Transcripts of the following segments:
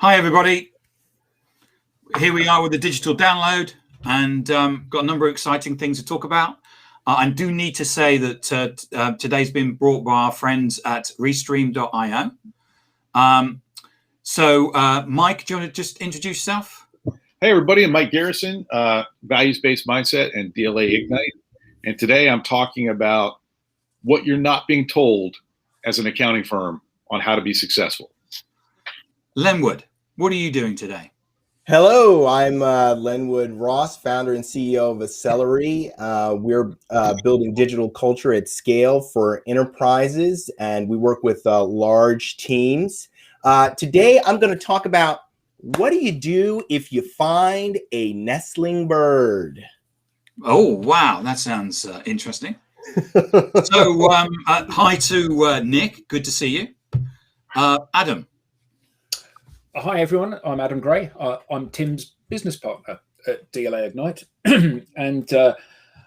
Hi, everybody. Here we are with the digital download and got a number of exciting things to talk about. I do need to say that today's been brought by our friends at Restream.io. Mike, do you want to just introduce yourself? Hey, everybody. I'm Mike Garrison, Values-Based Mindset and DLA Ignite. And today I'm talking about what you're not being told as an accounting firm on how to be successful. Lenwood, what are you doing today? Hello, I'm Lenwood Ross, founder and CEO of Accelerate. We're building digital culture at scale for enterprises, and we work with large teams. Today, I'm going to talk about what do you do if you find a nestling bird? Oh, wow. That sounds interesting. So hi to Nick. Good to see you. Adam. Hi, everyone. I'm Adam Gray. I'm Tim's business partner at DLA Ignite. And I'm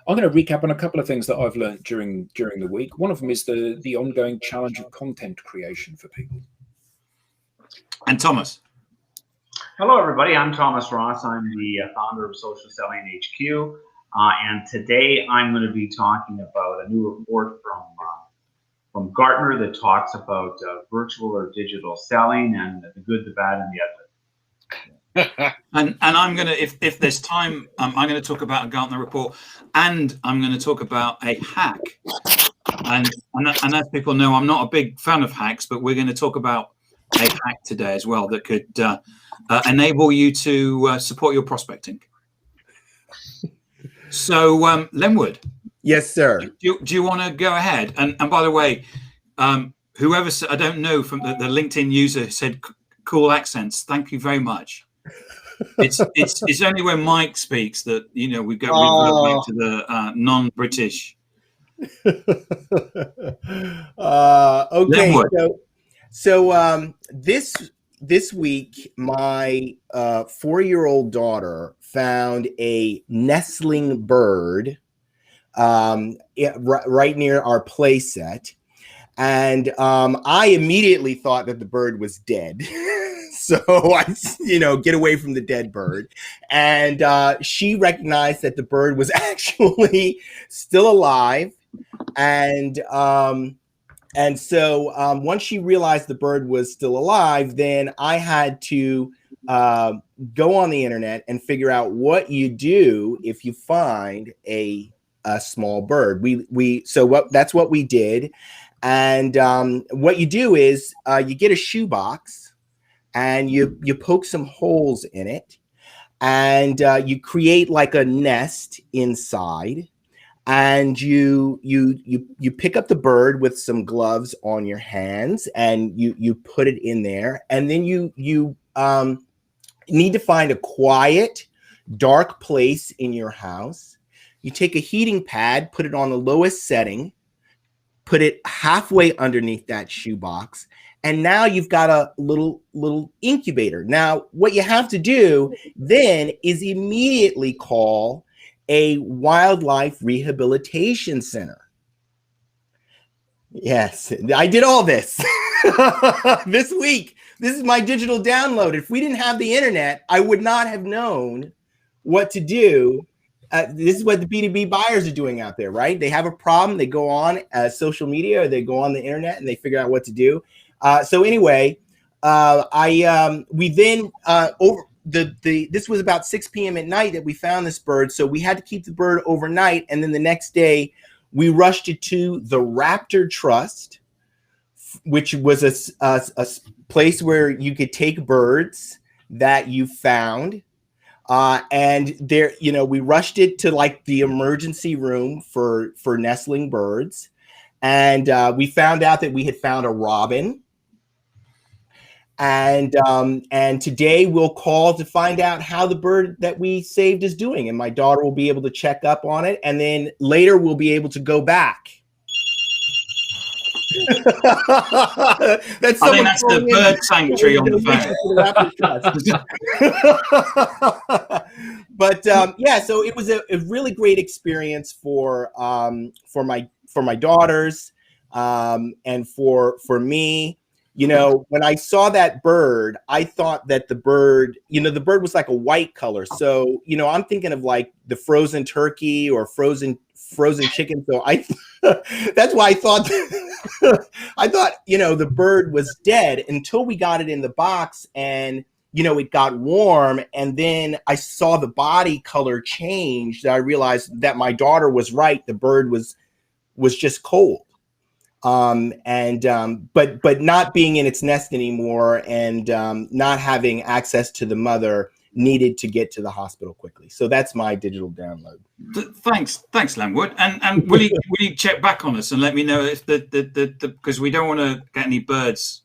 going to recap on a couple of things that I've learned during the week. One of them is the ongoing challenge of content creation for people. And Thomas. Hello, everybody. I'm Thomas Ross. I'm the founder of Social Selling HQ. And today I'm going to be talking about a new report from Gartner that talks about virtual or digital selling and the good, the bad, and the ugly. And I'm going to, if there's time, I'm going to talk about a Gartner report, and I'm going to talk about a hack. And as people know, I'm not a big fan of hacks, but we're going to talk about a hack today as well that could enable you to support your prospecting. So, Lenwood. Yes, sir. Do you want to go ahead? And by the way, whoever said, I don't know, from the LinkedIn user said cool accents. Thank you very much. It's only when Mike speaks that we go to the non-British. Okay. So this week, my 4-year-old daughter found a nestling bird right near our play set. And I immediately thought that the bird was dead. So I, get away from the dead bird. And she recognized that the bird was actually still alive. And so once she realized the bird was still alive, then I had to go on the internet and figure out what you do if you find a small bird. That's what we did. And what you do is you get a shoebox and you poke some holes in it, and you create like a nest inside. And you pick up the bird with some gloves on your hands, and you put it in there, and then you need to find a quiet, dark place in your house. You take a heating pad, put it on the lowest setting, put it halfway underneath that shoebox, and now you've got a little incubator. Now, what you have to do then is immediately call a wildlife rehabilitation center. Yes, I did all this this week. This is my digital download. If we didn't have the internet, I would not have known what to do. This is what the B2B buyers are doing out there, right? They have a problem. They go on social media, or they go on the internet, and they figure out what to do. So anyway, we then this was about 6 p.m. at night that we found this bird. So we had to keep the bird overnight. And then the next day we rushed it to the Raptor Trust, which was a place where you could take birds that you found. And there, we rushed it to like the emergency room for nestling birds. And we found out that we had found a robin. And today we'll call to find out how the bird that we saved is doing. And my daughter will be able to check up on it. And then later we'll be able to go back. I think that's the bird sanctuary on the phone. But yeah, so it was a really great experience for my daughters and for me. You know, when I saw that bird, I thought that the bird was like a white color. So, you know, I'm thinking of like the frozen turkey or frozen chicken. So that's why I thought you know, the bird was dead until we got it in the box and, you know, it got warm. And then I saw the body color change. I realized that my daughter was right. The bird was just cold. But not being in its nest anymore and not having access to the mother, needed to get to the hospital quickly. So that's my digital download. Thanks, Lamwood. And will you check back on us and let me know if the because we don't want to get any birds.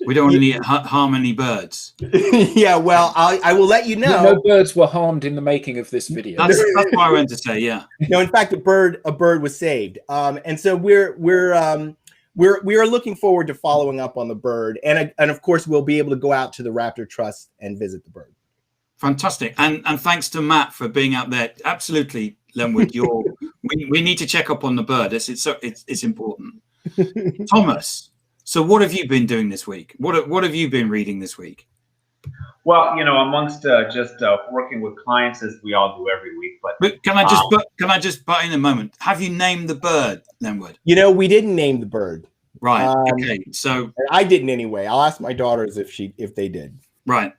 We don't want to harm any birds. Yeah, well, I will let you know. No birds were harmed in the making of this video. That's what I wanted to say. Yeah. No, in fact, a bird was saved. And so we are looking forward to following up on the bird, and of course we'll be able to go out to the Raptor Trust and visit the bird. Fantastic, and thanks to Matt for being out there. Absolutely, Lenwood. We need to check up on the bird. It's important. Thomas. So what have you been doing this week? What have you been reading this week? Well, you know, amongst just working with clients as we all do every week. But can I just butt in a moment? Have you named the bird, Lenwood? You know, we didn't name the bird. Right. Okay. So I didn't anyway. I'll ask my daughters if they did. Right.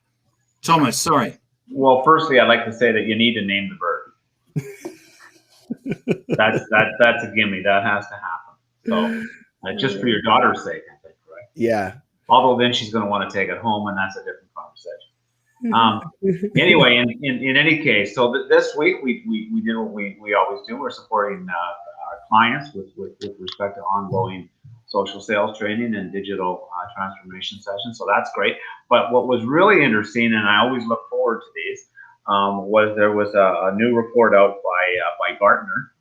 Thomas, sorry. Well, firstly, I'd like to say that you need to name the bird. That's a gimme. That has to happen. So just for your daughter's sake, I think, right? Yeah. Although then she's going to want to take it home, and that's a different conversation. Anyway, in any case, so this week we did what we always do. We're supporting our clients with respect to ongoing social sales training and digital transformation sessions. So that's great. But what was really interesting, and I always look forward to these, was there was a new report out by Gartner.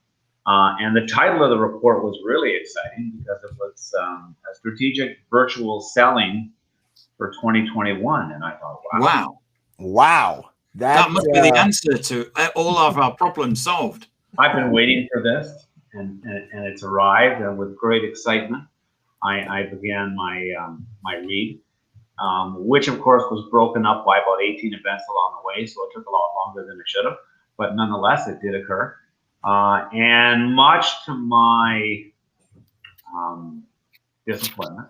And the title of the report was really exciting because it was a strategic virtual selling for 2021. And I thought, wow. That must be the answer to all of our problems solved. I've been waiting for this, and it's arrived, and with great excitement, I began my read, which of course was broken up by about 18 events along the way, so it took a lot longer than it should have, but nonetheless, it did occur. And much to my disappointment,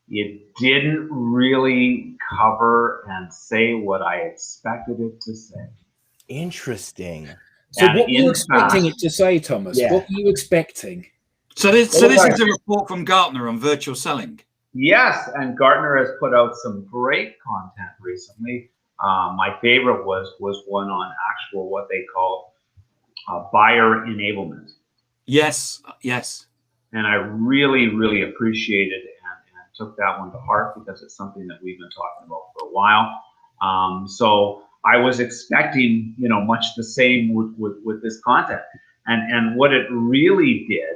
it didn't really cover and say what I expected it to say. Interesting. So what were you expecting it to say, Thomas? Yeah. What were you expecting? So this is a report from Gartner on virtual selling. Yes, and Gartner has put out some great content recently. My favorite was one on actual what they call buyer enablement. Yes. And I really, really appreciated and took that one to heart because it's something that we've been talking about for a while. So I was expecting, you know, much the same with this content. And what it really did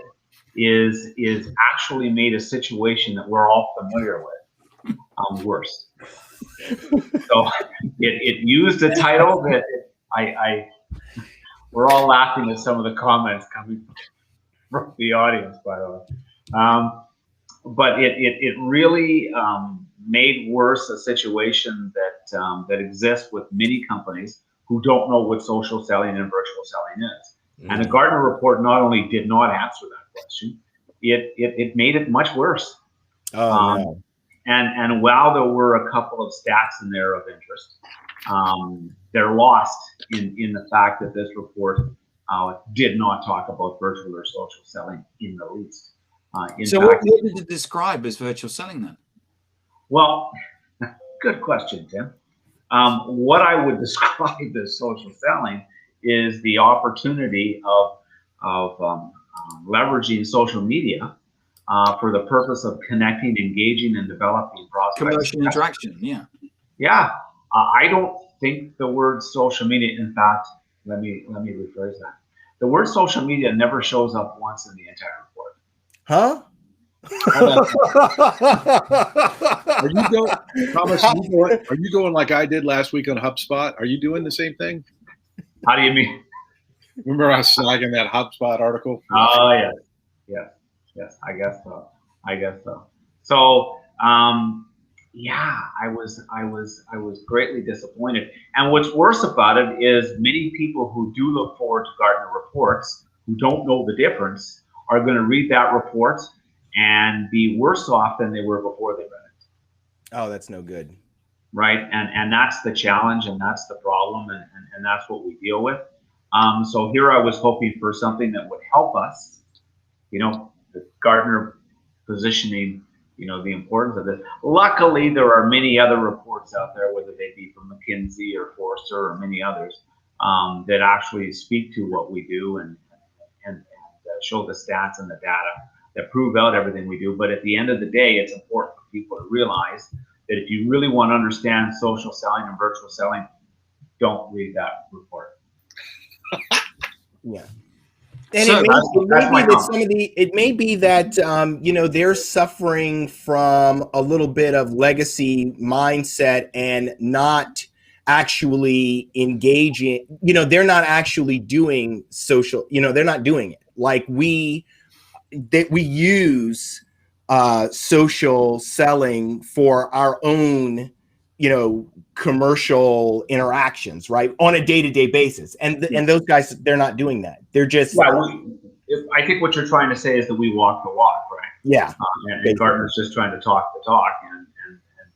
is actually made a situation that we're all familiar with worse. So it used a title that we're all laughing at some of the comments coming from the audience, by the way. But it really made worse a situation that exists with many companies who don't know what social selling and virtual selling is. Mm-hmm. And the Gartner report not only did not answer that question, it made it much worse. No. And while there were a couple of stats in there of interest, they're lost in the fact that this report did not talk about virtual or social selling in the least. So what did it describe as virtual selling then? Well, good question, Tim. What I would describe as social selling is the opportunity of leveraging social media for the purpose of connecting, engaging, and developing prospects. Commercial interaction, yeah. Yeah, I don't think the word social media. In fact, let me rephrase that. The word social media never shows up once in the entire report. Huh? Are you going, Thomas? Are you going like I did last week on HubSpot? Are you doing the same thing? How do you mean? Remember I was snagging that HubSpot article? Oh yeah. Yes, I guess so. I guess so. So, yeah, I was greatly disappointed. And what's worse about it is many people who do look forward to Gartner reports, who don't know the difference, are going to read that report and be worse off than they were before they read it. Oh, that's no good. Right, and that's the challenge, and that's the problem, and that's what we deal with. So here I was hoping for something that would help us, the Gartner positioning, the importance of this. Luckily, there are many other reports out there, whether they be from McKinsey or Forrester or many others, that actually speak to what we do and show the stats and the data that prove out everything we do. But at the end of the day, it's important for people to realize that if you really want to understand social selling and virtual selling, don't read that report. Yeah. And So it may be that they're suffering from a little bit of legacy mindset and not actually engaging. They're not actually doing social. They're not doing it like we use social selling for our own commercial interactions, right, on a day-to-day basis, and those guys, they're not doing that. They're just I think what you're trying to say is that we walk the walk, right? Yeah. And Gartner's just trying to talk the talk, and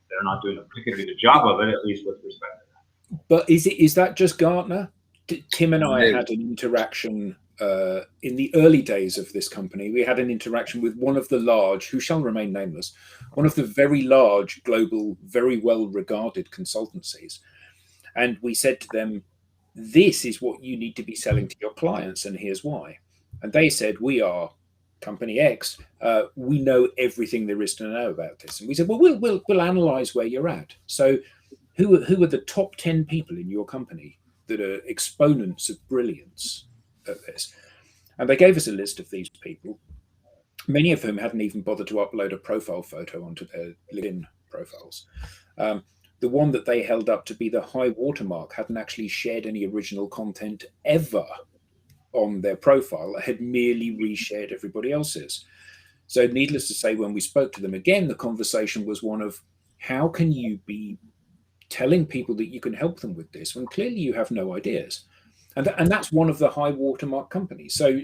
they're not doing a particularly good job of it, at least with respect to that. But is that just Gartner? Tim and I had an interaction in the early days of this company. We had an interaction with one of the large, who shall remain nameless, one of the very large global, very well regarded consultancies. And we said to them, this is what you need to be selling to your clients, and here's why. And they said, we are company X. We know everything there is to know about this. And we said, well, we'll analyze where you're at. So who are the top 10 people in your company that are exponents of brilliance at this? And they gave us a list of these people, many of whom hadn't even bothered to upload a profile photo onto their LinkedIn profiles. The one that they held up to be the high watermark hadn't actually shared any original content ever on their profile, had merely reshared everybody else's. So needless to say, when we spoke to them again, the conversation was one of, how can you be telling people that you can help them with this when clearly you have no ideas? And that's one of the high watermark companies. So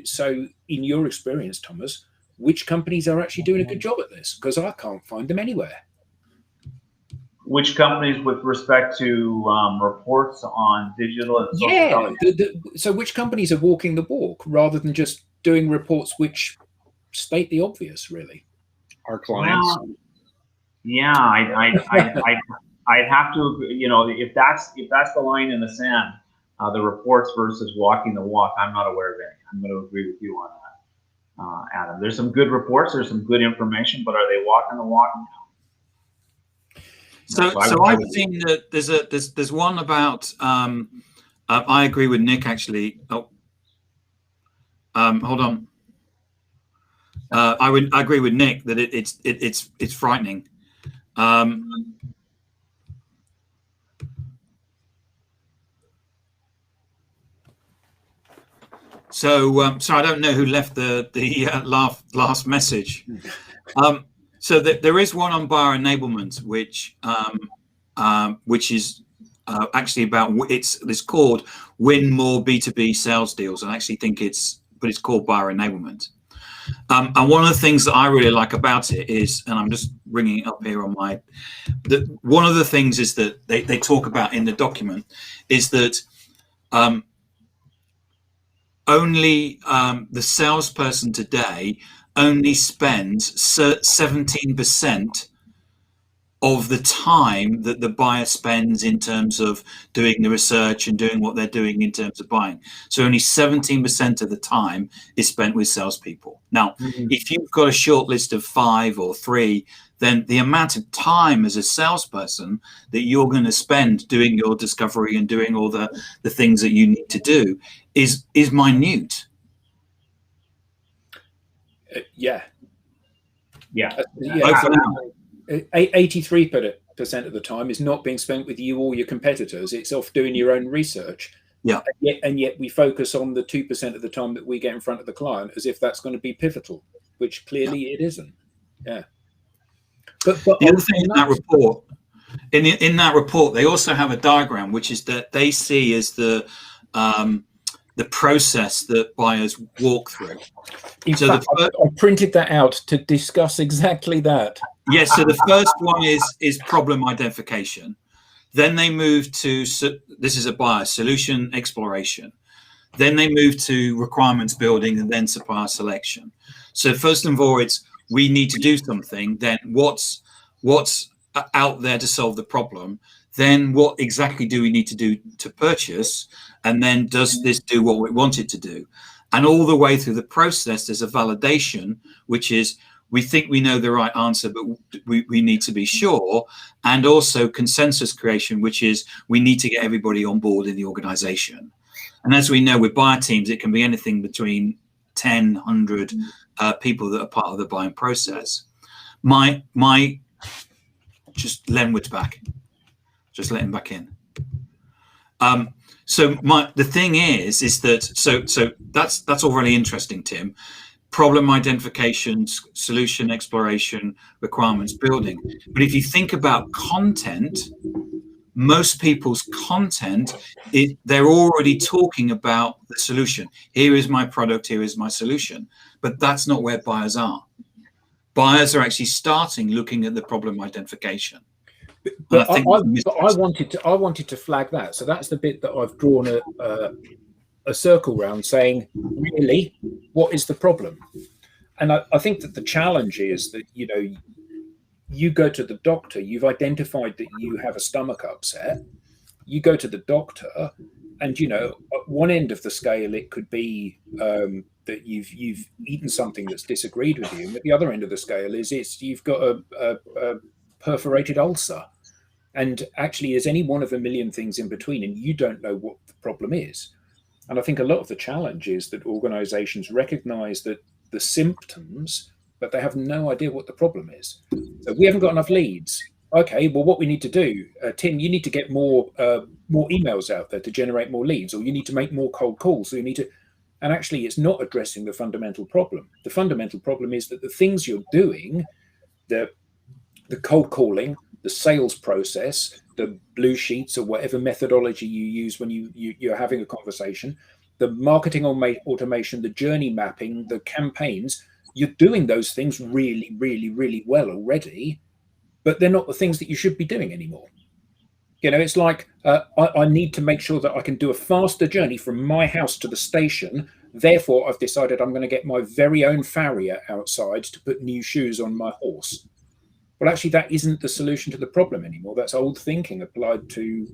in your experience, Thomas, which companies are actually doing a good job at this? Because I can't find them anywhere. Which companies with respect to reports on digital and social selling? So which companies are walking the walk rather than just doing reports which state the obvious, really? Our clients. Well, yeah, I'd have to, if that's the line in the sand, the reports versus walking the walk, I'm not aware of any. I'm going to agree with you on that, Adam. There's some good reports, there's some good information, but are they walking the walk? So I've seen that there's one about. I agree with Nick actually. Oh, hold on. I agree with Nick that it's frightening. So I don't know who left the last message. So there is one on buyer enablement, which is actually about it's called Win More B2B Sales Deals, and I actually think it's called buyer enablement. And one of the things that I really like about it is, and I'm just bringing it up here on one of the things is that they talk about in the document is that only the salesperson today only spends 17% of the time that the buyer spends in terms of doing the research and doing what they're doing in terms of buying. So only 17% of the time is spent with salespeople. Now, if you've got a short list of 5 or 3, then the amount of time as a salesperson that you're going to spend doing your discovery and doing all the things that you need to do is minute. Yeah. 83% of the time is not being spent with you or your competitors. It's off doing your own research. Yeah. And yet we focus on the 2% of the time that we get in front of the client as if that's going to be pivotal. which clearly it isn't. Yeah. But the other thing in that report, in that report, they also have a diagram, which is that they see as the process that buyers walk through. In fact, I printed that out to discuss exactly that. Yes. So the first one is problem identification. Then they move to, this is a buyer, solution exploration. Then they move to requirements building and then supplier selection. So first of all, it's we need to do something. Then what's out there to solve the problem? Then what exactly do we need to do to purchase? And then does this do what we want it to do? And all the way through the process, there's a validation, which is we think we know the right answer, but we need to be sure. And also consensus creation, which is we need to get everybody on board in the organization. And as we know with buyer teams, it can be anything between 10, 100 people that are part of the buying process. Just Len Wood's back. Just let him back in. So the thing is that so that's all really interesting, Tim. Problem identification, solution exploration, requirements building. But if you think about content, most people's content, they're already talking about the solution. Here is my product, here is my solution. But that's not where buyers are. Buyers are actually starting looking at the problem identification. But I wanted to flag that. So that's the bit that I've drawn a circle round, saying, really, what is the problem? And I think that the challenge is that, you go to the doctor, you've identified that you have a stomach upset, you go to the doctor, and at one end of the scale it could be that you've eaten something that's disagreed with you, and at the other end of the scale is you've got a perforated ulcer, and actually is any one of a million things in between, and you don't know what the problem is. And I think a lot of the challenge is that organizations recognize that the symptoms, but they have no idea what the problem is. So we haven't got enough leads. Okay, well, what we need to do, Tim, you need to get more emails out there to generate more leads, or you need to make more cold calls. So you need to, and actually it's not addressing the fundamental problem. The fundamental problem is that the things you're doing, the cold calling, the sales process, the blue sheets or whatever methodology you use when you're having a conversation, the marketing automation, the journey mapping, the campaigns, you're doing those things really, really, really well already, but they're not the things that you should be doing anymore. It's like I need to make sure that I can do a faster journey from my house to the station. Therefore, I've decided I'm going to get my very own farrier outside to put new shoes on my horse. Well, actually, that isn't the solution to the problem anymore. That's old thinking applied to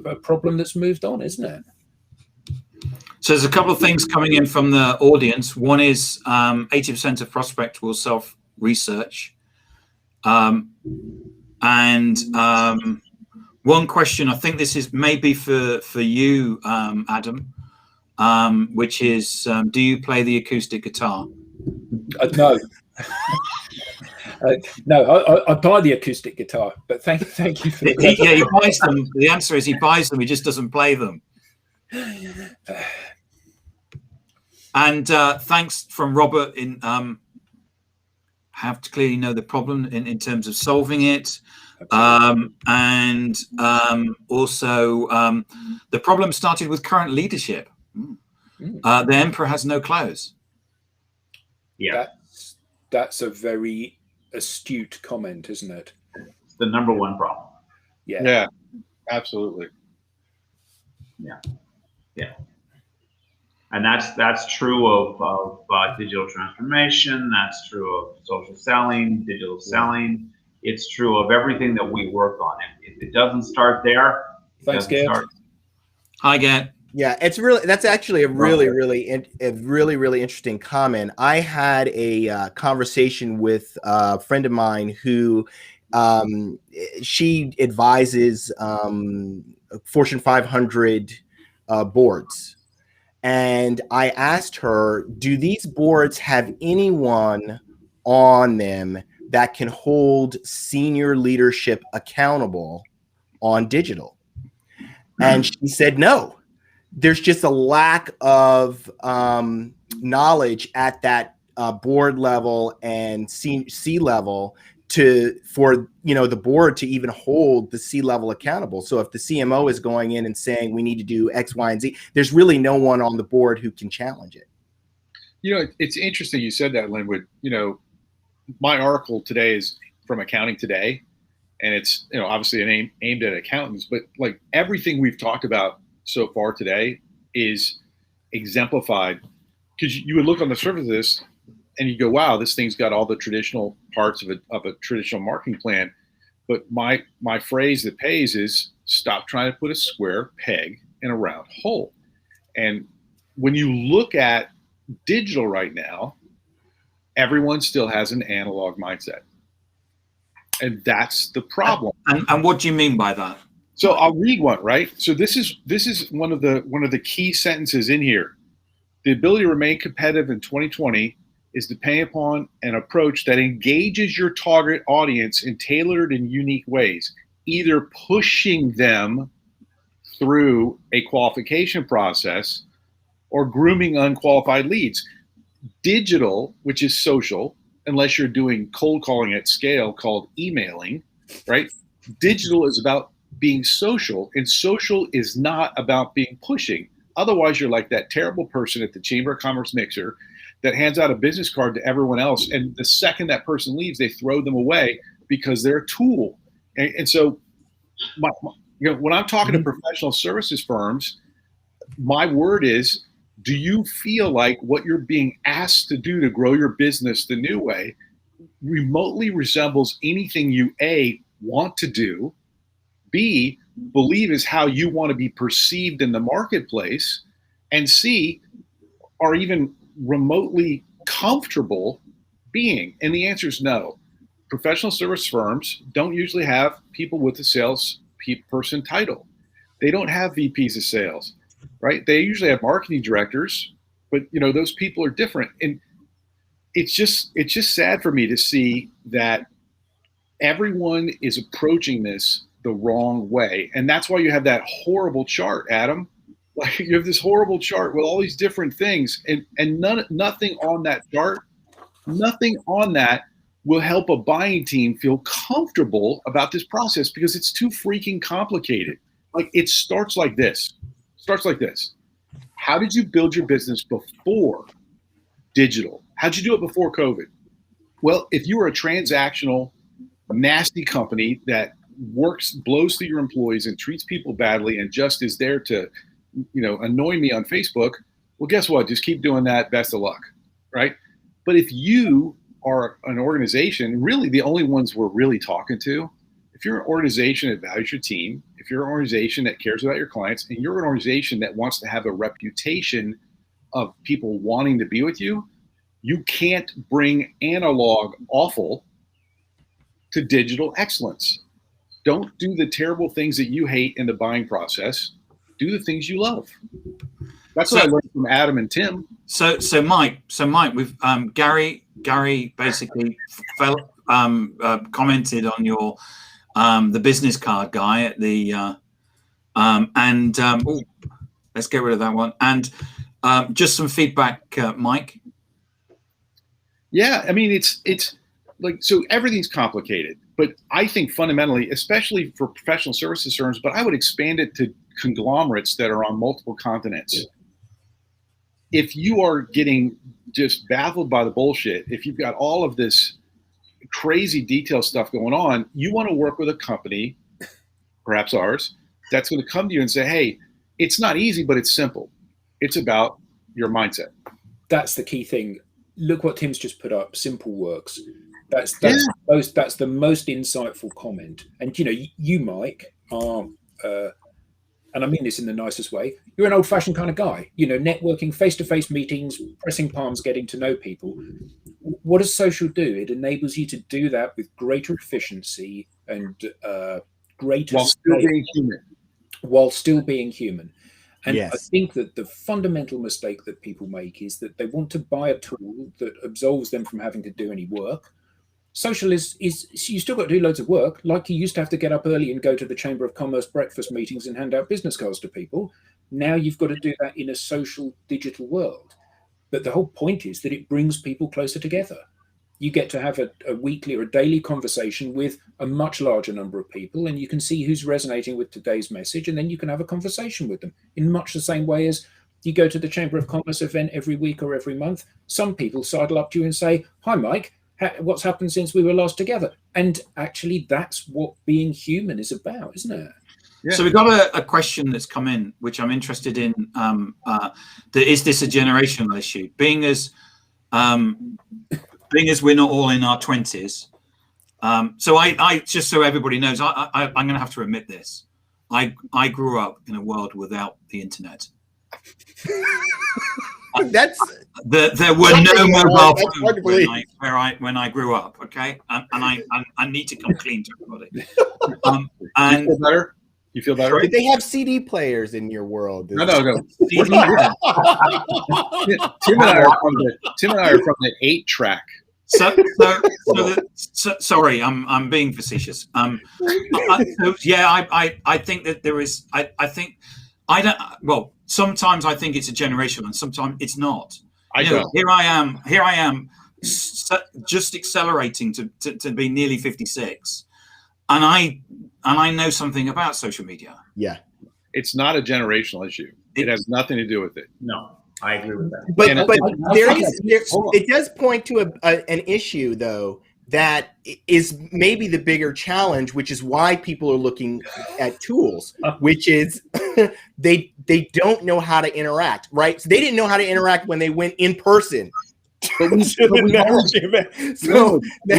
a problem that's moved on, isn't it? So there's a couple of things coming in from the audience. One is 80% of prospects will self-research. And one question, I think this is maybe for you, Adam, which is, do you play the acoustic guitar? No. No, I buy the acoustic guitar, but thank you for the question. Yeah, he buys them. The answer is he buys them, he just doesn't play them. And thanks from Robert in have to clearly know the problem in terms of solving it. And also the problem started with current leadership. The emperor has no clothes. Yeah. That's a very astute comment, isn't it? It's the number one problem. Yeah, absolutely. Yeah. And that's true of digital transformation. That's true of social selling, digital selling. It's true of everything that we work on. If it doesn't start there, thanks, Gert. Hi, Gert. Yeah, that's actually a really interesting comment. I had a conversation with a friend of mine who she advises Fortune 500 boards. And I asked her, do these boards have anyone on them that can hold senior leadership accountable on digital? And she said, no. There's just a lack of knowledge at that board level and C level for the board to even hold the C level accountable. So if the CMO is going in and saying we need to do X, Y, and Z, there's really no one on the board who can challenge it. It's interesting you said that, Linwood. My article today is from Accounting Today, and it's obviously aimed at accountants, but like everything we've talked about so far today is exemplified, because you would look on the surface of this and you go, wow, this thing's got all the traditional parts of a traditional marketing plan. But my phrase that pays is stop trying to put a square peg in a round hole. And when you look at digital right now, everyone still has an analog mindset. And that's the problem. And what do you mean by that? So I'll read one, right? So this is one of the key sentences in here. The ability to remain competitive in 2020 is depending upon an approach that engages your target audience in tailored and unique ways, either pushing them through a qualification process or grooming unqualified leads. Digital, which is social, unless you're doing cold calling at scale called emailing, right? Digital is about being social, and social is not about being pushing. Otherwise, you're like that terrible person at the Chamber of Commerce mixer that hands out a business card to everyone else, and the second that person leaves, they throw them away because they're a tool. And so, when I'm talking to professional services firms, my word is, do you feel like what you're being asked to do to grow your business the new way remotely resembles anything you A, want to do, B, believe is how you want to be perceived in the marketplace, and C, are even remotely comfortable being? And the answer is no. Professional service firms don't usually have people with a sales person title. They don't have VPs of sales, right? They usually have marketing directors, but those people are different. And it's just sad for me to see that everyone is approaching this the wrong way. And that's why you have that horrible chart, Adam. Like, you have this horrible chart with all these different things, and nothing on that chart, nothing on that will help a buying team feel comfortable about this process, because it's too freaking complicated. Like, it starts like this. How did you build your business before digital? How'd you do it before COVID? Well, if you were a transactional, nasty company that blows through your employees and treats people badly and just is there to, annoy me on Facebook, well, guess what? Just keep doing that. Best of luck, right? But if you are an organization, really the only ones we're really talking to, if you're an organization that values your team, if you're an organization that cares about your clients, and you're an organization that wants to have a reputation of people wanting to be with you, you can't bring analog awful to digital excellence. Don't do the terrible things that you hate in the buying process. Do the things you love. That's what I learned from Adam and Tim. So Mike, we've Gary basically commented on your the business card guy at the let's get rid of that one, and just some feedback, Mike. Yeah, I mean, it's like, so everything's complicated, but I think fundamentally, especially for professional services firms, but I would expand it to conglomerates that are on multiple continents. If you are getting just baffled by the bullshit, if you've got all of this crazy detail stuff going on, you want to work with a company, perhaps ours, that's going to come to you and say, hey, it's not easy, but it's simple. It's about your mindset. That's the key thing. Look what Tim's just put up. Simple works. That's the most insightful comment. And you Mike, are and I mean this in the nicest way, you're an old-fashioned kind of guy. Networking, face-to-face meetings, pressing palms, getting to know people. What does social do? It enables you to do that with greater efficiency and greater while still being human. And yes. I think that the fundamental mistake that people make is that they want to buy a tool that absolves them from having to do any work. Social is you still got to do loads of work, like you used to have to get up early and go to the Chamber of Commerce breakfast meetings and hand out business cards to people. Now you've got to do that in a social digital world. But the whole point is that it brings people closer together. You get to have a weekly or a daily conversation with a much larger number of people, and you can see who's resonating with today's message, and then you can have a conversation with them in much the same way as you go to the Chamber of Commerce event every week or every month. Some people sidle up to you and say, "Hi, Mike, what's happened since we were last together?" And actually, that's what being human is about, isn't it? Yeah. So we've got a question that's come in, which I'm interested in. Is this a generational issue? Being as we're not all in our 20s. So I just so everybody knows, I'm going to have to admit this. I grew up in a world without the internet. There were no mobile phones when I grew up. Okay, and I need to come clean to everybody. And you feel better? You feel better? Did they have CD players in your world? No. Tim and I are from the 8-track. Sorry, I'm being facetious. I think that there is. I think I don't. Well, sometimes I think it's a generational, and sometimes it's not. Here I am, just accelerating to be nearly 56, and I know something about social media. Yeah, it's not a generational issue. It has nothing to do with it. No, I agree with that. But it does point to an issue, though, that is maybe the bigger challenge, which is why people are looking at tools, which is they don't know how to interact, right? So they didn't know how to interact when they went in person. But we've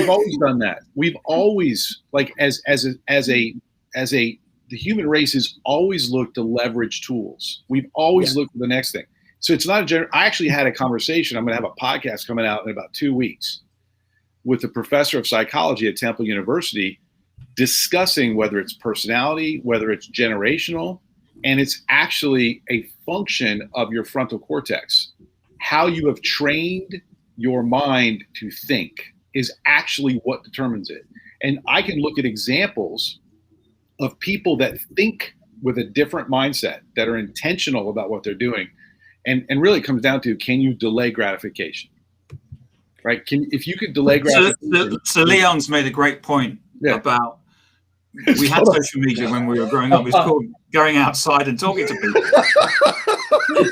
always done that. We've always, like, the human race has always looked to leverage tools. We've always looked for the next thing. So it's not I actually had a conversation. I'm going to have a podcast coming out in about 2 weeks with a professor of psychology at Temple University discussing whether it's personality, whether it's generational, and it's actually a function of your frontal cortex. How you have trained your mind to think is actually what determines it. And I can look at examples of people that think with a different mindset, that are intentional about what they're doing. And really it comes down to, can you delay gratification? Right? If you could delay gratification. So Leon's made a great point about, we had social media when we were growing up. It's called going outside and talking to people.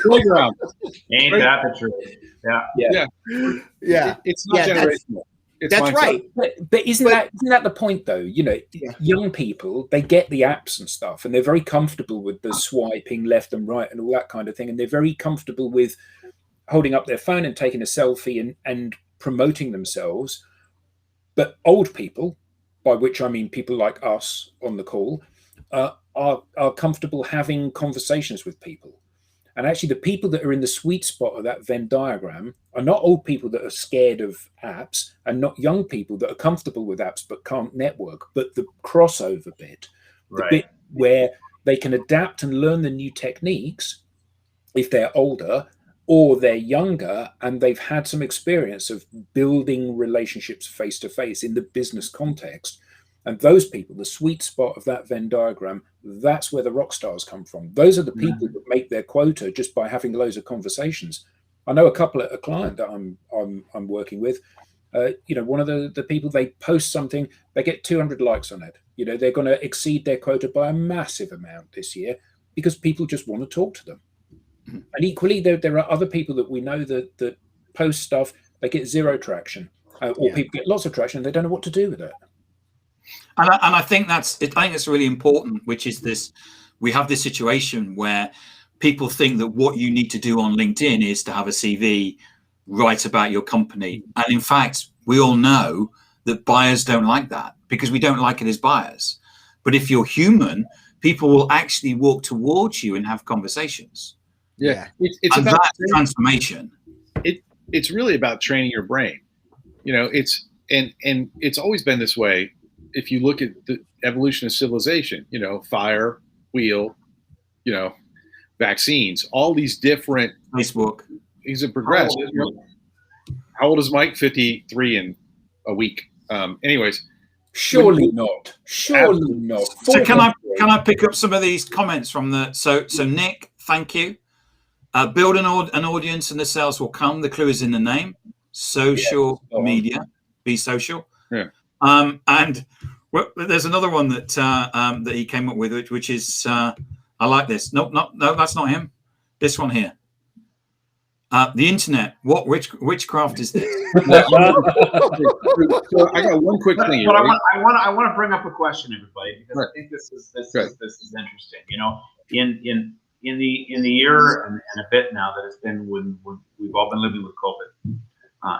Playground. Ain't that the truth? Yeah. It's not generational. That's right. But isn't that the point, though? Young people, they get the apps and stuff, and they're very comfortable with the swiping left and right and all that kind of thing, and they're very comfortable with holding up their phone and taking a selfie and promoting themselves. But old people, by which I mean people like us on the call, are comfortable having conversations with people. And actually, the people that are in the sweet spot of that Venn diagram are not old people that are scared of apps, and not young people that are comfortable with apps but can't network, but the crossover bit, the bit where they can adapt and learn the new techniques if they're older, or they're younger and they've had some experience of building relationships face to face in the business context. And those people, the sweet spot of that Venn diagram, that's where the rock stars come from. Those are the people that make their quota just by having loads of conversations. I know a client that I'm working with. One of the people, they post something, they get 200 likes on it. They're going to exceed their quota by a massive amount this year because people just want to talk to them. And equally, there are other people that we know that post stuff, they get zero traction, or people get lots of traction and they don't know what to do with it. And I think that's really important, which is this: we have this situation where people think that what you need to do on LinkedIn is to have a CV, write about your company. And in fact, we all know that buyers don't like that because we don't like it as buyers. But if you're human, people will actually walk towards you and have conversations. Yeah. It's about transformation. It's really about training your brain. It's always been this way. If you look at the evolution of civilization, fire, wheel, vaccines, all these different. Facebook. These have progressed. How old is Mike? 53 in a week. Anyways. Surely not. Not. So can I pick up some of these comments from so Nick, thank you. Build an audience and the sales will come. The clue is in the name. Social media. Be social. Yeah. And there's another one that that he came up with, which is I like this. No, that's not him. This one here. The internet. What witchcraft is this? So I got one quick thing. But I want to bring up a question, everybody, because I think this is interesting. You know, in the year and a bit now that it's been when we've all been living with COVID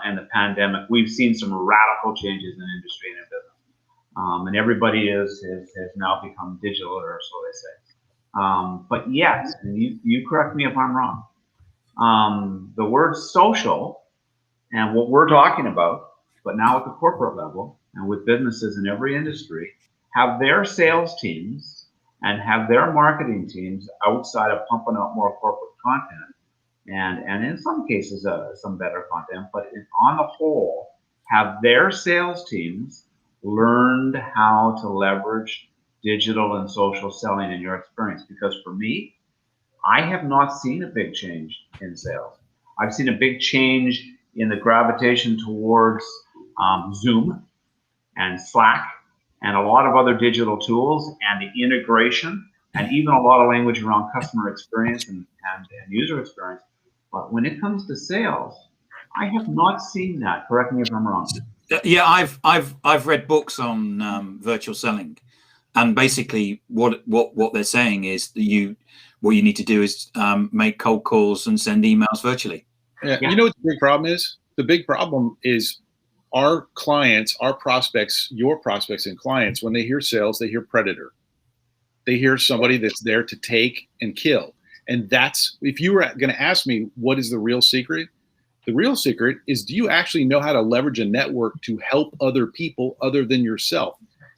and the pandemic, we've seen some radical changes in industry and in business, and everybody has now become digital, or so they say. But yes, and you correct me if I'm wrong. The word social and what we're talking about, but now at the corporate level and with businesses in every industry, have their sales teams and have their marketing teams outside of pumping out more corporate content and in some cases some better content, but on the whole, have their sales teams learned how to leverage digital and social selling in your experience? Because for me, I have not seen a big change in sales. I've seen a big change in the gravitation towards Zoom and Slack and a lot of other digital tools and the integration and even a lot of language around customer experience and user experience. But when it comes to sales, I have not seen that. Correct me if I'm wrong. Yeah, I've read books on virtual selling, and basically what they're saying is that what you need to do is make cold calls and send emails virtually. Yeah. You know what the big problem is? The big problem is our clients, our prospects, your prospects and clients, when they hear sales, they hear predator. They hear somebody that's there to take and kill. And that's, if you were going to ask me, what is the real secret? The real secret is, do you actually know how to leverage a network to help other people other than yourself?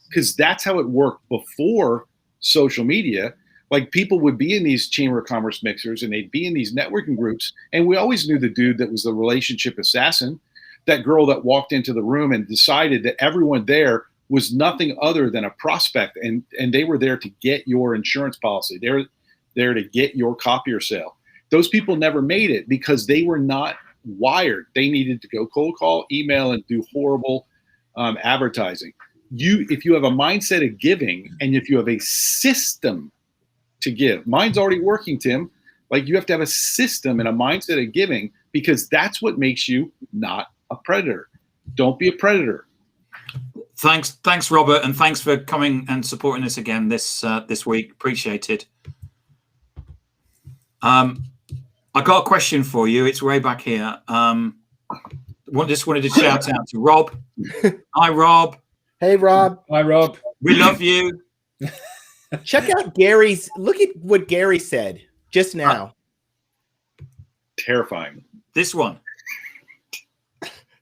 Because that's how it worked before social media. Like, people would be in these chamber of commerce mixers and they'd be in these networking groups. And we always knew the dude that was the relationship assassin, that girl that walked into the room and decided that everyone there was nothing other than a prospect. And they were there to get your insurance policy. They were there to get your copier sale. Those people never made it because they were not wired. They needed to go cold call, email, and do horrible advertising. If you have a mindset of giving and if you have a system to give. Mine's already working, Tim. Like, you have to have a system and a mindset of giving, because that's what makes you not a predator. Don't be a predator. Thanks, Robert, and thanks for coming and supporting us again this week. Appreciate it. I got a question for you. It's way back here. Just wanted to shout out to Rob. Hi, Rob. Hey, Rob. Hi, Rob. We love you. Check out Gary's. Look at what Gary said just now. Terrifying. This one.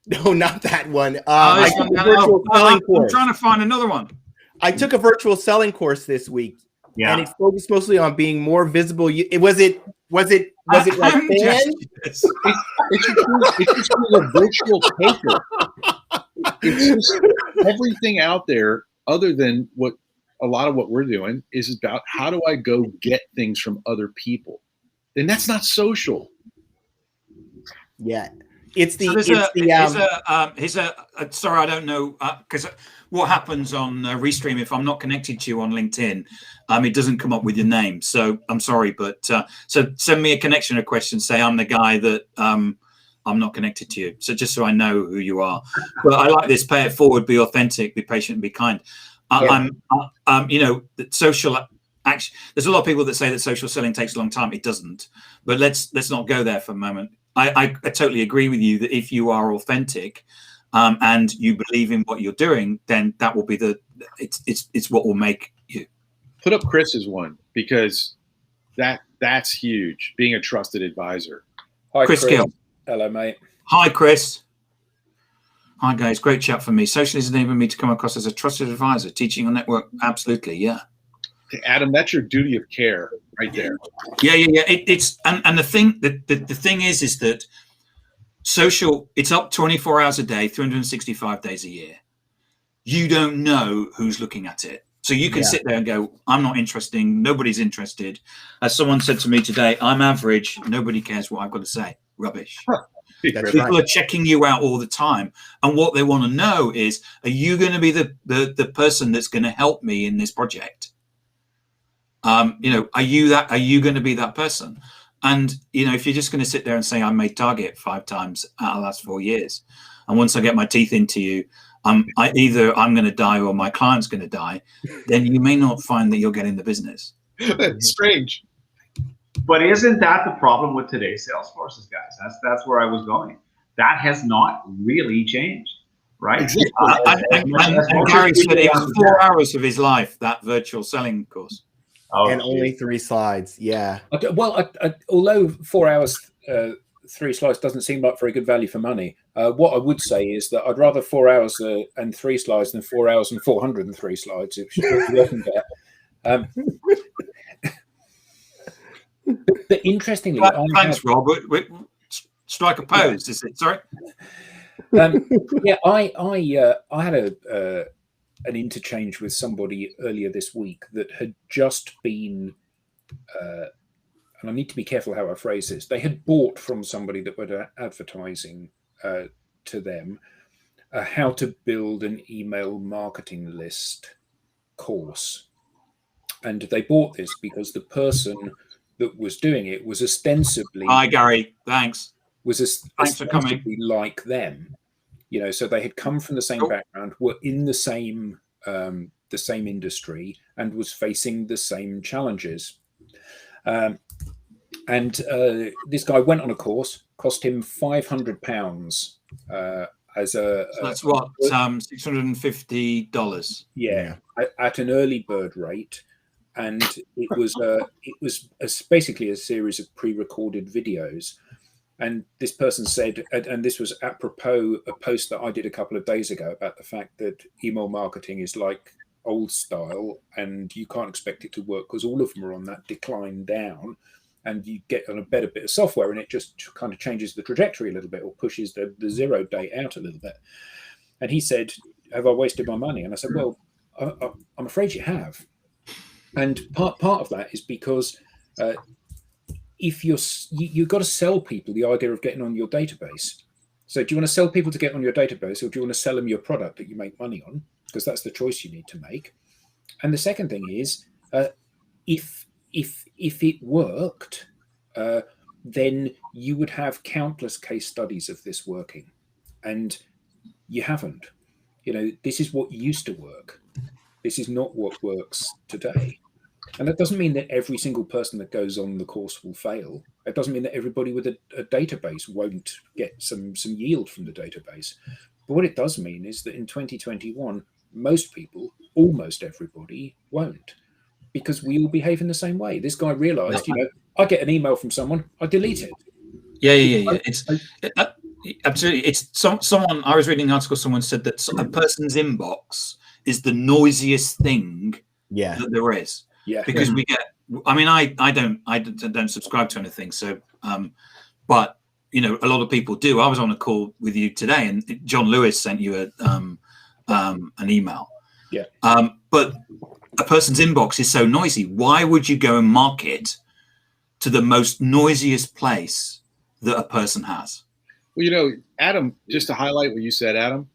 No, not that one. I'm trying to find another one. I took a virtual selling course this week, and it focused mostly on being more visible. Was it like fans? It's just a virtual paper. It's just everything out there other than what a lot of what we're doing is about how do I go get things from other people? And that's not social. Yeah. Sorry, I don't know, because what happens on Restream, if I'm not connected to you on LinkedIn, it doesn't come up with your name. So I'm sorry, but so send me a connection request and say I'm the guy that I'm not connected to you. So just so I know who you are. But I like this: pay it forward, be authentic, be patient, be kind. Social action. There's a lot of people that say that social selling takes a long time. It doesn't. But let's not go there for a moment. I totally agree with you that if you are authentic and you believe in what you're doing, then that will be it's what will make you. Put up Chris's one, because that's huge. Being a trusted advisor. Hi, Chris Gill. Hello, mate. Hi, Chris. Hi, guys. Great chat for me. Social is enabling me to come across as a trusted advisor, teaching on network. Absolutely, yeah. Adam, that's your duty of care right there. Yeah. It's and the thing is that social, it's up 24 hours a day, 365 days a year. You don't know who's looking at it. So you can sit there and go, I'm not interesting. Nobody's interested. As someone said to me today, I'm average. Nobody cares what I've got to say. Rubbish. People are checking you out all the time. And what they want to know is, are you going to be the person that's going to help me in this project? Are you going to be that person? And, if you're just going to sit there and say, I made target 5 times out of the last 4 years, and once I get my teeth into you, either I'm going to die or my client's going to die, then you may not find that you're getting the business. That's strange. But isn't that the problem with today's sales forces, guys? That's where I was going. That has not really changed, right? Exactly. And Gary said it was 4 hours of his life, that virtual selling course. Oh, and only 3 slides. Yeah. Well, although 4 hours, 3 slides doesn't seem like very good value for money. What I would say is that I'd rather 4 hours and 3 slides than 4 hours and 403 slides. It should be but interestingly, thanks, Rob. Strike a pose, is it? Sorry. I had an interchange with somebody earlier this week that had just been, and I need to be careful how I phrase this. They had bought from somebody that were advertising to them how to build an email marketing list course, and they bought this because the person that was doing it was ostensibly. Hi, Gary. Thanks. Thanks for coming. Like them, so they had come from the same background, were in the same industry, and was facing the same challenges. And this guy went on a course, cost him £500 as a. So that's what $650. Yeah, at an early bird rate. And it was basically a series of pre-recorded videos. And this person said, and this was apropos a post that I did a couple of days ago about the fact that email marketing is like old style, and you can't expect it to work because all of them are on that decline down, and you get on a better bit of software and it just kind of changes the trajectory a little bit or pushes the 0 date out a little bit. And he said, have I wasted my money? And I said, well, I'm afraid you have. And part of that is because if you've got to sell people the idea of getting on your database. So do you want to sell people to get on your database, or do you want to sell them your product that you make money on? Because that's the choice you need to make. And the second thing is, if it worked, then you would have countless case studies of this working, and you haven't. This is what used to work. This is not what works today. And that doesn't mean that every single person that goes on the course will fail. It doesn't mean that everybody with a database won't get some yield from the database. But what it does mean is that in 2021, most people, almost everybody, won't, because we all behave in the same way. This guy realized, I get an email from someone, I delete it. Yeah. It's absolutely. It's someone. I was reading an article. Someone said that a person's inbox is the noisiest thing that there is. Yeah, because we get. I mean, I don't subscribe to anything. So, but a lot of people do. I was on a call with you today, and John Lewis sent you an email. Yeah. But a person's inbox is so noisy. Why would you go and market to the most noisiest place that a person has? Well, Adam, just to highlight what you said, Adam,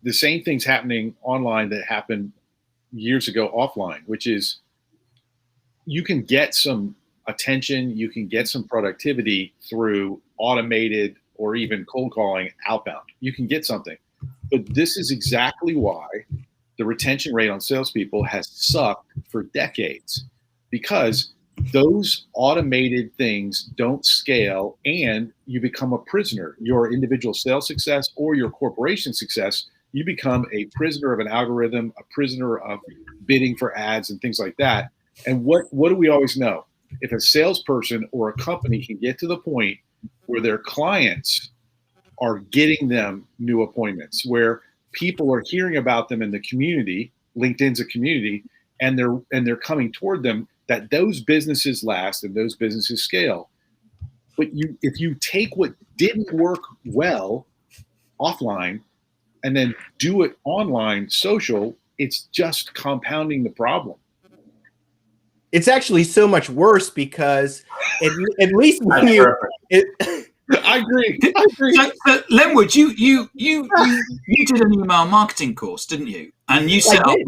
the same thing's happening online that happened years ago offline, which is you can get some attention, you can get some productivity through automated or even cold calling outbound. You can get something. But this is exactly why the retention rate on salespeople has sucked for decades, because those automated things don't scale and you become a prisoner. Your individual sales success or your corporation success, you become a prisoner of an algorithm, a prisoner of bidding for ads and things like that. And what do we always know? If a salesperson or a company can get to the point where their clients are getting them new appointments, where people are hearing about them in the community, LinkedIn's a community, and they're coming toward them, that those businesses last and those businesses scale. But if you take what didn't work well offline and then do it online, social, it's just compounding the problem. It's actually so much worse because at least when I agree. I agree. So, Lenwood, you did an email marketing course, didn't you? And you set up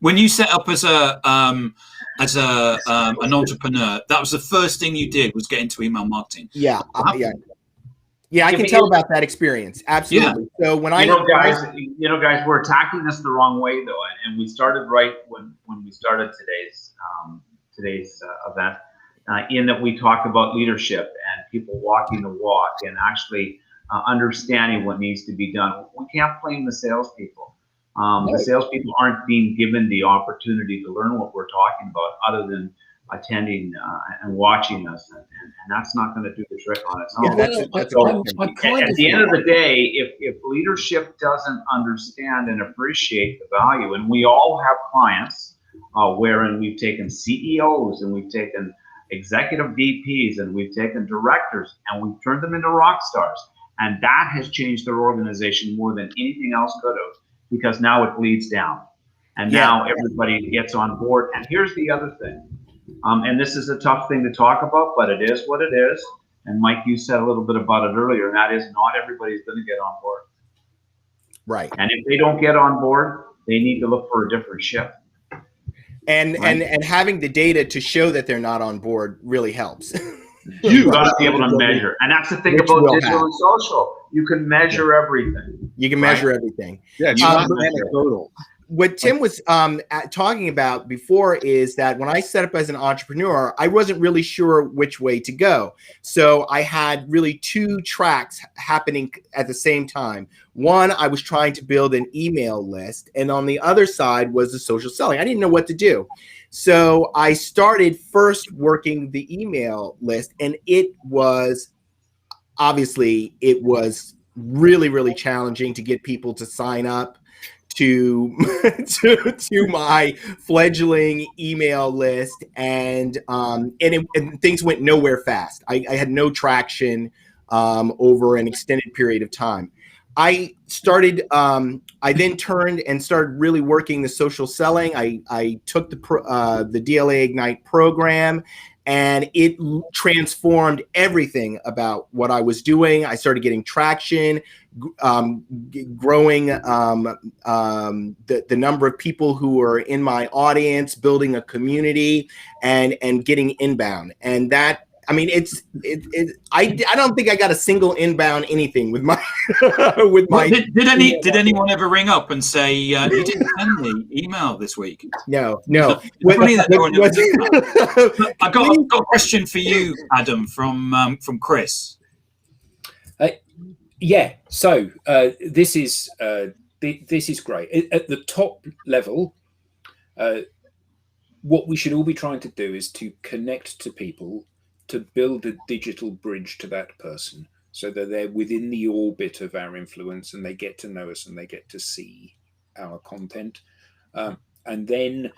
when you set up as an entrepreneur. That was the first thing you did, was get into email marketing. Yeah. I can tell about that experience. Absolutely. Yeah. So when guys, we're attacking this the wrong way though, and we started right when we started today's event, in that we talked about leadership and people walking the walk and actually understanding what needs to be done. We can't blame the salespeople. The salespeople aren't being given the opportunity to learn what we're talking about, other than attending and watching us, and that's not going to do the trick on its own. At the end of the day, if leadership doesn't understand and appreciate the value, and we all have clients wherein we've taken CEOs and we've taken executive VPs and we've taken directors and we've turned them into rock stars, and that has changed their organization more than anything else could have, because now it bleeds down, and now everybody gets on board. And here's the other thing. And this is a tough thing to talk about, but it is what it is. And Mike, you said a little bit about it earlier, and that is not everybody's going to get on board. Right. And if they don't get on board, they need to look for a different shift. And having the data to show that they're not on board really helps. You've got to be able to measure. And that's the thing about digital and social. You can measure everything. You can measure everything. Yeah, it's not anecdotal. What Tim was talking about before is that when I set up as an entrepreneur, I wasn't really sure which way to go. So I had really two tracks happening at the same time. One, I was trying to build an email list, and on the other side was the social selling. I didn't know what to do. So I started first working the email list, and it was really, really challenging to get people to sign up to my fledgling email list, and things went nowhere fast. I had no traction over an extended period of time. I then turned and started really working the social selling. I took the DLA Ignite program, and it transformed everything about what I was doing. I started getting traction, growing the number of people who were in my audience, building a community, and getting inbound. And that, I mean, I don't think I got a single inbound anything with my Did anyone ever ring up and say you didn't send the email this week? No. I got a question for you, Adam, from Chris. So this is great. At the top level, what we should all be trying to do is to connect to people, to build a digital bridge to that person, so that they're within the orbit of our influence and they get to know us and they get to see our content. And then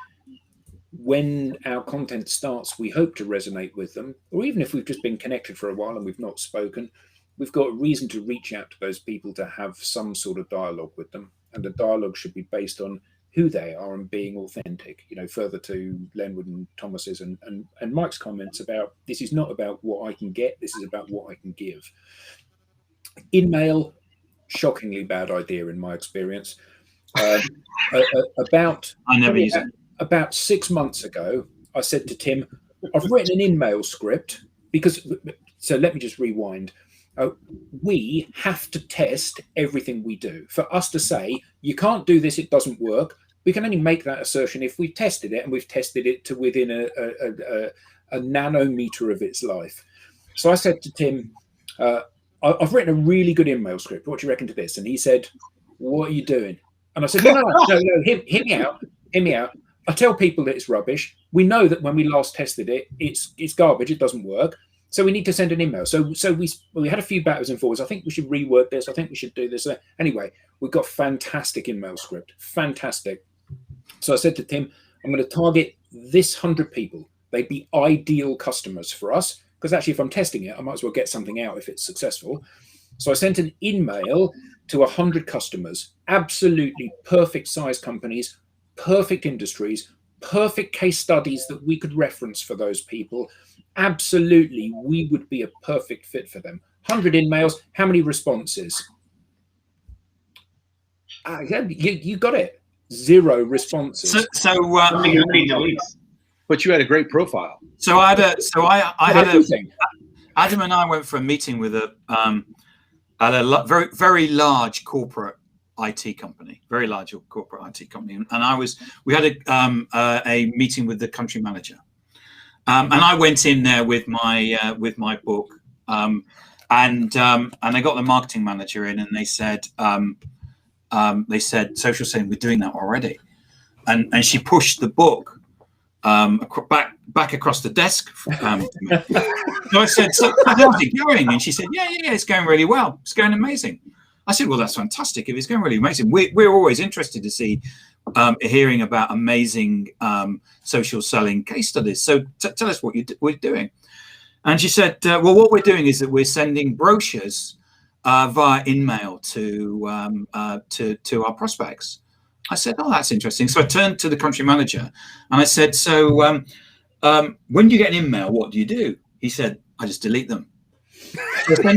when our content starts, we hope to resonate with them, or even if we've just been connected for a while and we've not spoken, we've got a reason to reach out to those people to have some sort of dialogue with them. And the dialogue should be based on who they are and being authentic. You know, further to Lenwood and Thomas's and Mike's comments about, this is not about what I can get, this is about what I can give. In-mail, shockingly bad idea in my experience. About 6 months ago, I said to Tim, I've written an in-mail script because, so let me just rewind. We have to test everything we do. For us to say, you can't do this, it doesn't work, we can only make that assertion if we've tested it, and we've tested it to within a nanometer of its life. So I said to Tim, I've written a really good email script. What do you reckon to this? And he said, what are you doing? And I said, no, hear me out. I tell people that it's rubbish. We know that when we last tested it, it's garbage, it doesn't work. So we need to send an email. So we had a few backwards and forwards. I think we should rework this. I think we should do this. Anyway, we've got fantastic email script. Fantastic. So I said to Tim, I'm going to target this 100 people. They'd be ideal customers for us, because actually if I'm testing it, I might as well get something out if it's successful. So I sent an email to 100 customers, absolutely perfect size companies, perfect industries, perfect case studies that we could reference for those people, absolutely, we would be a perfect fit for them. 100 emails, how many responses? Yeah, you got it. 0 responses. So How many deletes? But you had a great profile. So I had everything. Adam and I went for a meeting with at a very, very large corporate IT company, very large corporate IT company, and we had a meeting with the country manager, and I went in there with my book, and I got the marketing manager in, and they said social selling, we're doing that already, and she pushed the book back across the desk. So I said, so how's it going? And she said, yeah, it's going really well. It's going amazing. I said, well, that's fantastic. If it's going really amazing, we're always interested to see hearing about amazing social selling case studies. So tell us what we're doing. And she said, well, what we're doing is that we're sending brochures via email to our prospects. I said, oh, that's interesting. So I turned to the country manager and I said, so when you get an email, what do you do? He said, I just delete them. So I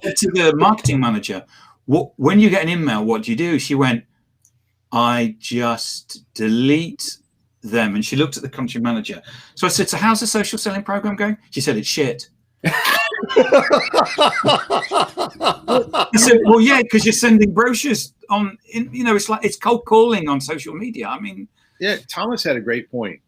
said to the marketing manager, when you get an email, what do you do? She went, I just delete them. And she looked at the country manager. So I said, so how's the social selling program going? She said, it's shit. I said, well, yeah, because you're sending brochures it's like it's cold calling on social media. I mean, yeah, Thomas had a great point.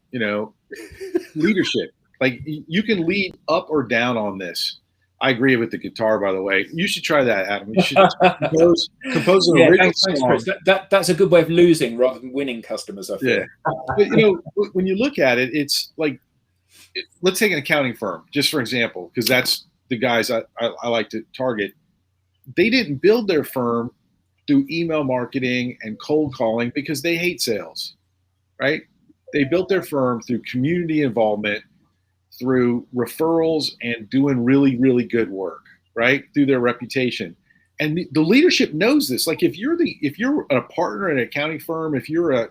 Leadership, like you can lead up or down on this. I agree with the guitar, by the way. You should try that, Adam. You should compose an original thanks, song. Chris. That's a good way of losing rather than winning customers, I feel. Yeah, but when you look at it, it's like, let's take an accounting firm, just for example, because that's the guys I like to target. They didn't build their firm through email marketing and cold calling because they hate sales, right? They built their firm through community involvement, through referrals, and doing really, really good work, right? Through their reputation. And the leadership knows this. Like if you're a partner in an accounting firm, if you're an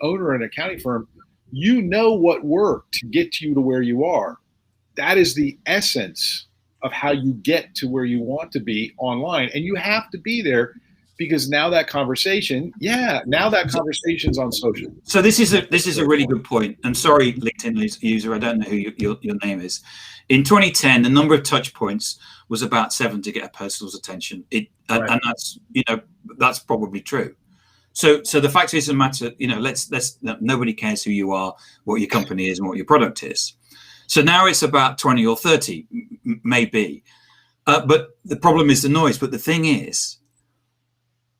owner in an accounting firm, you know what worked to get you to where you are. That is the essence of how you get to where you want to be online. And you have to be there because now that conversation's on social. So this is a really good point. And sorry, LinkedIn user, I don't know who your name is. In 2010, the number of touch points was about 7 to get a person's attention. And that's probably true. So the fact is, a matter, nobody cares who you are, what your company is, and what your product is. So now it's about 20 or 30, maybe. But the problem is the noise. But the thing is,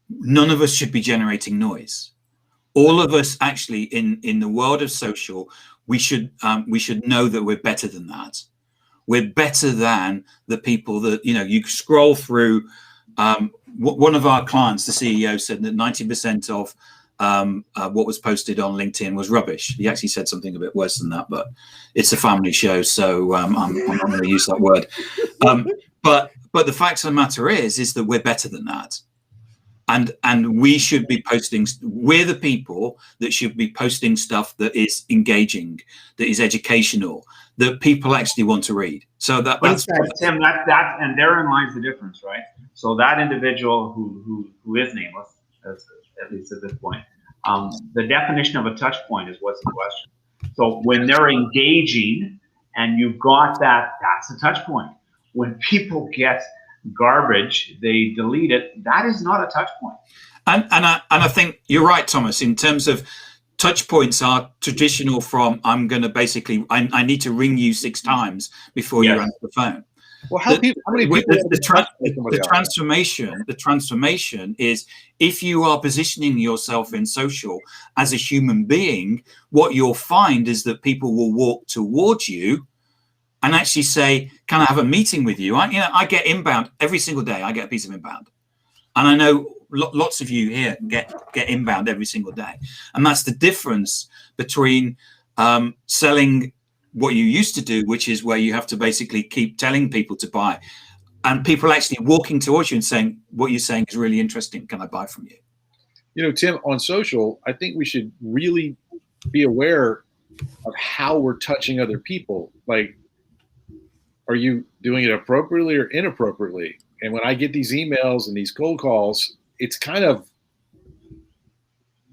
none of us should be generating noise. All of us, actually, in the world of social, we should know that we're better than that. We're better than the people that you scroll through. One of our clients, the CEO, said that 90% of what was posted on LinkedIn was rubbish. He actually said something a bit worse than that, but it's a family show, so I'm not going to use that word. But the fact of the matter is that we're better than that. And we should be posting. We're the people that should be posting stuff that is engaging, that is educational, that people actually want to read. So that's Tim. That and therein lies the difference, right? So that individual who is nameless, at least at this point, the definition of a touch point is what's the question. So when they're engaging and you've got that's a touch point. When people get garbage, they delete it. That is not a touch point. And I think you're right, Thomas. In terms of touch points, are traditional from I'm going to basically I need to ring you 6 times before you answer the phone. Well, how many people? The transformation is if you are positioning yourself in social as a human being, what you'll find is that people will walk towards you and actually say, can I have a meeting with you? I get inbound every single day. I get a piece of inbound. And I know lots of you here get inbound every single day. And that's the difference between selling what you used to do, which is where you have to basically keep telling people to buy, and people actually walking towards you and saying, what you're saying is really interesting. Can I buy from you? Tim, on social, I think we should really be aware of how we're touching other people. Like, are you doing it appropriately or inappropriately? And when I get these emails and these cold calls, it's kind of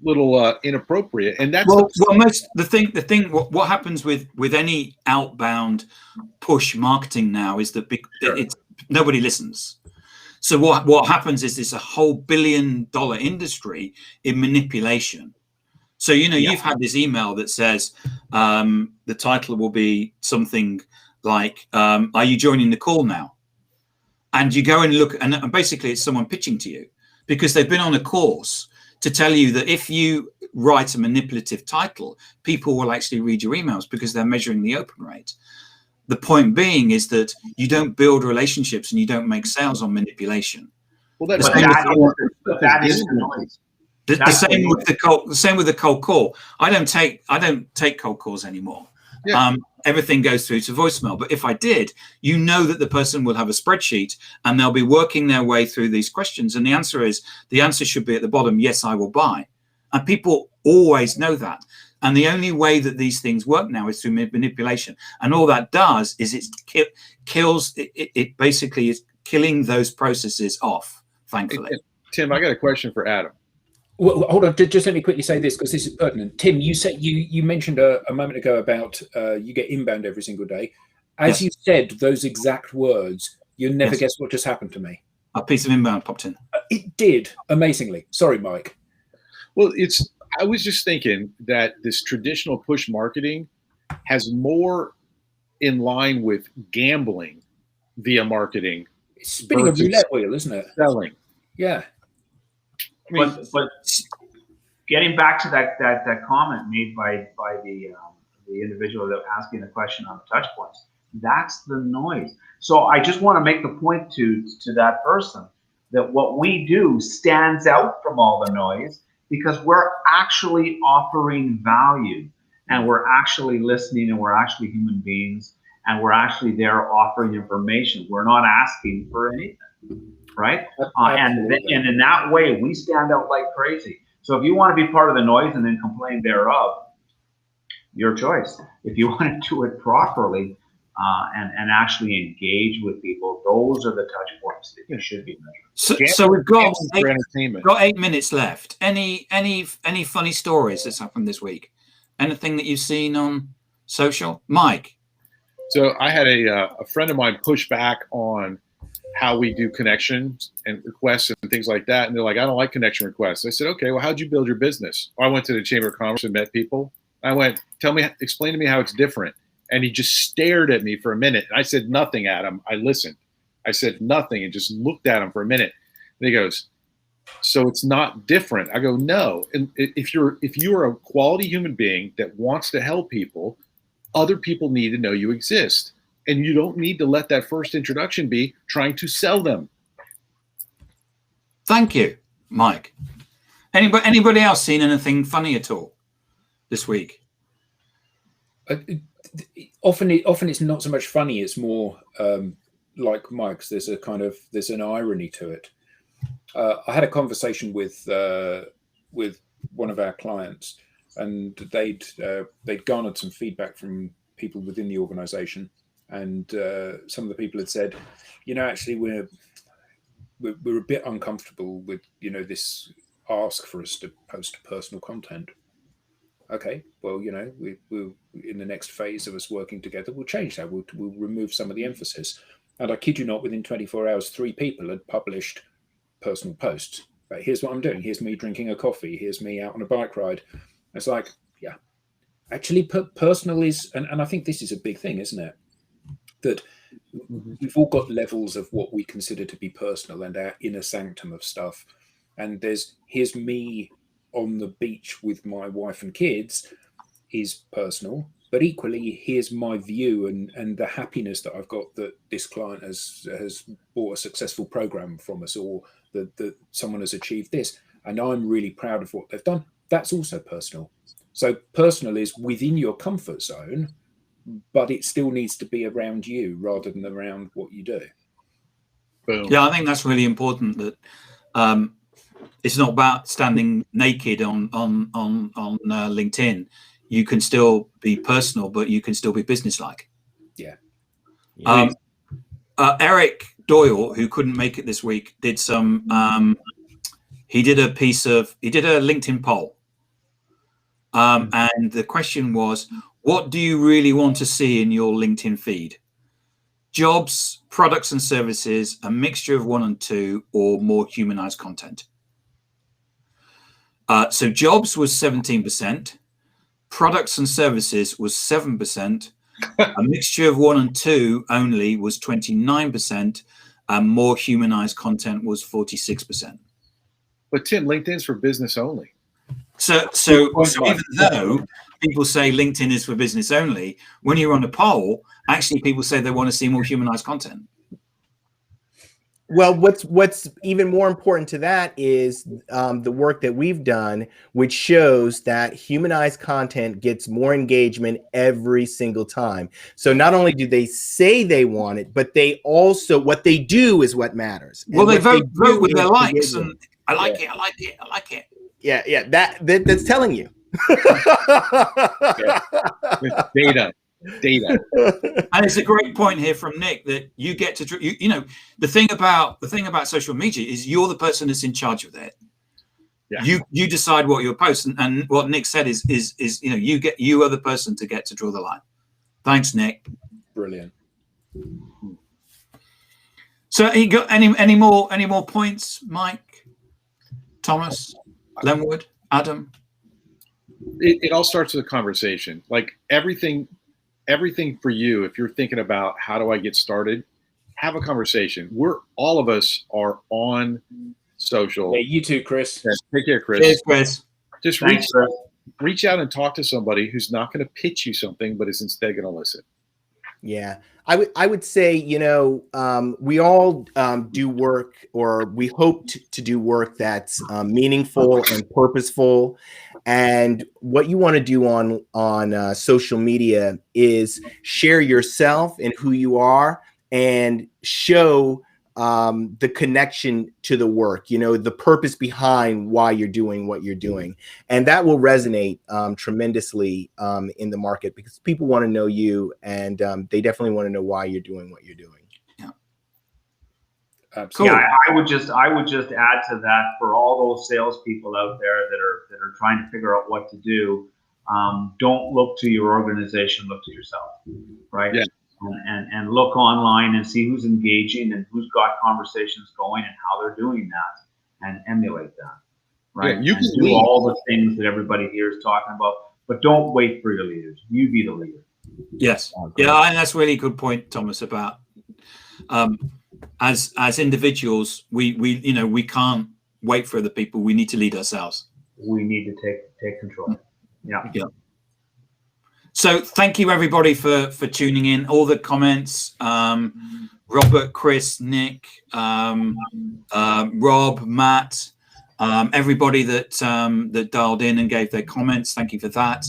little inappropriate. And that's what happens with any outbound push marketing now is that it's nobody listens. So what happens is there's a whole $1 billion industry in manipulation. So you've had this email that says the title will be something like "Are you joining the call now?" And you go and look, and basically it's someone pitching to you because they've been on a course to tell you that if you write a manipulative title, people will actually read your emails because they're measuring the open rate. The point being is that you don't build relationships and you don't make sales on manipulation. Well, that is the noise. The same with the cold call. I don't take cold calls anymore. Yeah. Everything goes through to voicemail. But if I did, that the person will have a spreadsheet and they'll be working their way through these questions. And the answer should be at the bottom, yes, I will buy. And people always know that. And the only way that these things work now is through manipulation. And all that does is it basically is killing those processes off, thankfully. Hey, Tim, I got a question for Adam. Well, hold on. Just let me quickly say this because this is pertinent. Tim, you said you mentioned a moment ago about you get inbound every single day. As you said those exact words, you'll never guess what just happened to me. A piece of inbound popped in. It did, amazingly. Sorry, Mike. Well, I was just thinking that this traditional push marketing has more in line with gambling via marketing. It's spinning a roulette wheel, isn't it? Selling. Yeah. But getting back to that comment made by the individual that asking the question on the touch points, that's the noise. So I just want to make the point to that person that what we do stands out from all the noise because we're actually offering value and we're actually listening and we're actually human beings and we're actually there offering information. We're not asking for anything. Right? And in that way, we stand out like crazy. So if you want to be part of the noise and then complain thereof, your choice. If you want to do it properly and actually engage with people, those are the touch points that you should be measuring. So we've got 8 minutes left. Any funny stories that's happened this week? Anything that you've seen on social? Mike? So I had a friend of mine push back on how we do connections and requests and things like that. And they're like, I don't like connection requests. I said, okay, well, how'd you build your business? Well, I went to the Chamber of Commerce and met people. I went, explain to me how it's different. And he just stared at me for a minute. And I said nothing at him. I listened. I said nothing and just looked at him for a minute. And he goes, so it's not different. I go, no. And if you're a quality human being that wants to help people, other people need to know you exist. And you don't need to let that first introduction be trying to sell them. Thank you, Mike. Anybody else seen anything funny at all this week? Often it's not so much funny. It's more like Mike's. There's an irony to it. I had a conversation with one of our clients, and they'd garnered some feedback from people within the organization. And some of the people had said, actually we're a bit uncomfortable with, this ask for us to post personal content. Okay, well, we'll in the next phase of us working together, we'll change that. We'll remove some of the emphasis. And I kid you not, within 24 hours, 3 people had published personal posts. Like, here's what I'm doing. Here's me drinking a coffee. Here's me out on a bike ride. It's like, yeah, actually personal is, and I think this is a big thing, isn't it? That we've all got levels of what we consider to be personal and our inner sanctum of stuff. And here's me on the beach with my wife and kids is personal, but equally here's my view and the happiness that I've got that this client has bought a successful program from us, or that someone has achieved this. And I'm really proud of what they've done. That's also personal. So personal is within your comfort zone, but it still needs to be around you rather than around what you do. Boom. Yeah, I think that's really important that It's not about standing naked on LinkedIn. You can still be personal, but you can still be businesslike. Yeah. Eric Doyle, who couldn't make it this week, did some. He did a LinkedIn poll, and the question was, what do you really want to see in your LinkedIn feed? Jobs, products and services, a mixture of one and two, or more humanized content? So jobs was 17%, products and services was 7%, a mixture of one and two only was 29%, and more humanized content was 46%. But Tim, LinkedIn's for business only. So even though people say LinkedIn is for business only, when you're on a poll, actually people say they want to see more humanized content. Well, what's even more important to that is the work that we've done, which shows that humanized content gets more engagement every single time. So not only do they say they want it, but they also, what they do is what matters. Well, they vote with their likes, and I like it, I like it, I like it. Yeah, that's telling you. Data. And it's a great point here from Nick that you get to, you know, the thing about social media is you're the person that's in charge of it. Yeah. You decide what you'll post, and what Nick said is you know, you are the person to get to draw the line. Thanks, Nick. Brilliant. So, you got any more points, Mike, Thomas, Lenwood, Adam? It all starts with a conversation. Like everything for you, if you're thinking about how do I get started, have a conversation. All of us are on social. Yeah, you too, Chris. Take care, Chris. Cheers, Chris. Just reach out and talk to somebody who's not going to pitch you something, but is instead going to listen. Yeah, I would say, you know, we all do work, or we hope to do work that's meaningful and purposeful. And what you want to do on social media is share yourself and who you are, and show the connection to the work, you know, the purpose behind why you're doing what you're doing. And that will resonate tremendously in the market, because people want to know you, and they definitely want to know why you're doing what you're doing. Yeah. Absolutely. Yeah, I would just add to that, for all those salespeople out there that are trying to figure out what to do, don't look to your organization, look to yourself, right? Yeah. And look online and see who's engaging and who's got conversations going and how they're doing that, and emulate that, right? Yeah, you can do all the things that everybody here is talking about, but don't wait for your leaders. You be the leader. Yes. Yeah, and that's really a good point, Thomas, about as individuals, we can't wait for other people. We need to lead ourselves. We need to take control. Yeah. So thank you everybody for tuning in. All the comments, Robert, Chris, Nick, Rob, Matt, everybody that dialed in and gave their comments. Thank you for that.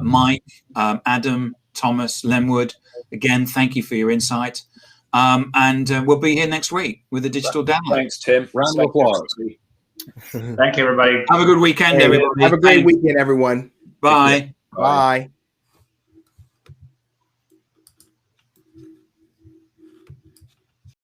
Mike, Adam, Thomas, Lenwood, again, thank you for your insight. And we'll be here next week with a digital download. Thanks, Tim. Round of applause. Thank you, everybody. Have a good weekend, everybody. Have a great weekend, everyone. Bye. Bye.